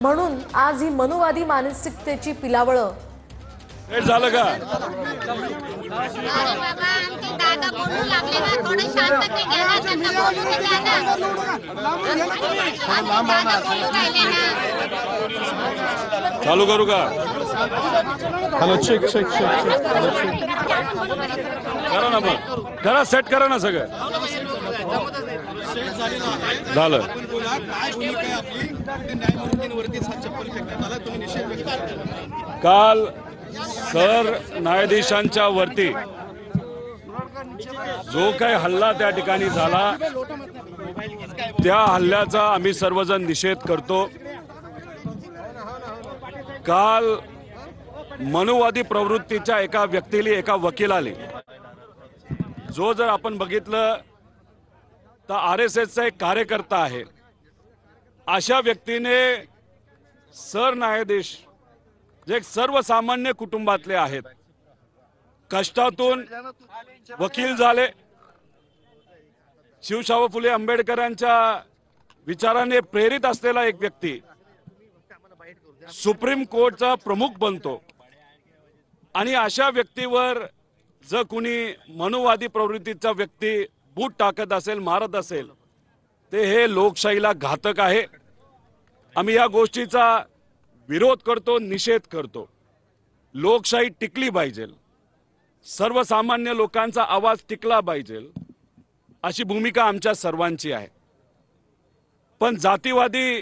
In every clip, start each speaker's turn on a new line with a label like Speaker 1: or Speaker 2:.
Speaker 1: म्हणून आज ही मनुवादी मानसिकतेची पिलावळं
Speaker 2: हे झालं का?
Speaker 3: अरे बाबा आमचे दादा बोलू लागले ना, थोडं शांतते घ्या ना, त्यांना बोलू तर द्या ना. दादा बोलू राहिले ना.
Speaker 2: चालू करू का?
Speaker 4: Hello check check check check
Speaker 2: करा ना, मग करा, सेट करा ना सगळं. झालं. काल सर न्यायाधीशांच्या वरती जो काही हल्ला त्या ठिकाणी झाला त्या हल्ल्याचा आम्ही सर्वजण निषेध करतो. काल मनुवादी प्रवृत्तीच्या एका व्यक्तीला, एका वकिलाने, जो जर आपण बघितलं तर RSSचा एक कार्यकर्ता आहे, अशा व्यक्तीने सरन्यायाधीश जे सर्वसामान्य कुटुंबातले आहेत, कष्टातून वकील झाले, शिवशाहू फुले आंबेडकरांच्या विचाराने प्रेरित असलेला एक व्यक्ती सुप्रीम कोर्टचा प्रमुख बनतो. आणि अशा व्यक्तीवर जर कुणी मनुवादी प्रवृत्तीचा व्यक्ती बूट टाकत असेल, मारत असेल, ते हे लोकशाहीला घातक आहे. आम्ही या गोष्टीचा विरोध करतो, निषेध करतो. लोकशाही टिकली पाहिजे, सर्वसामान्य लोकांचा आवाज टिकला पाहिजे, अशी भूमिका आमच्या सर्वांची आहे. पण जातीवादी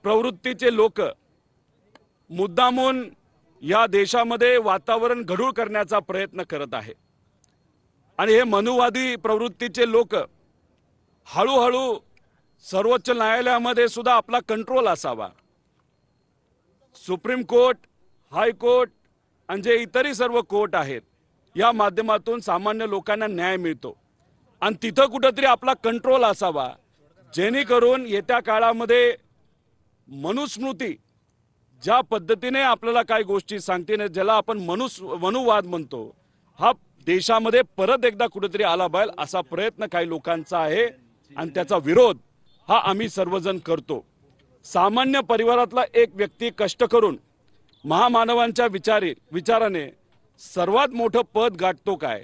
Speaker 2: प्रवृत्तीचे लोक मुद्दामून या देशामध्ये वातावरण गढूळ करण्याचा प्रयत्न करत आहे. आणि हे मनुवादी प्रवृत्तीचे लोक हळूहळू सर्वोच्च न्यायालयामध्ये सुद्धा आपला कंट्रोल असावा. सुप्रीम कोर्ट, हायकोर्ट आणि जे इतरही सर्व कोर्ट आहेत, या माध्यमातून सामान्य लोकांना न्याय मिळतो. आणि तिथं कुठंतरी आपला कंट्रोल असावा, जेणेकरून येत्या काळामध्ये मनुस्मृती ज्या पद्धतीने आपल्याला काही गोष्टी सांगते, ज्याला आपण मनुवाद म्हणतो, हा देशामध्ये परत एकदा कुठेतरी आला पाहिजे असा प्रयत्न काही लोकांचा आहे. आणि त्याचा विरोध हा आम्ही सर्वजण करतो. सामान्य परिवारातला एक व्यक्ती कष्ट करून महामानवांच्या विचाराने सर्वात मोठं पद गाठतो काय,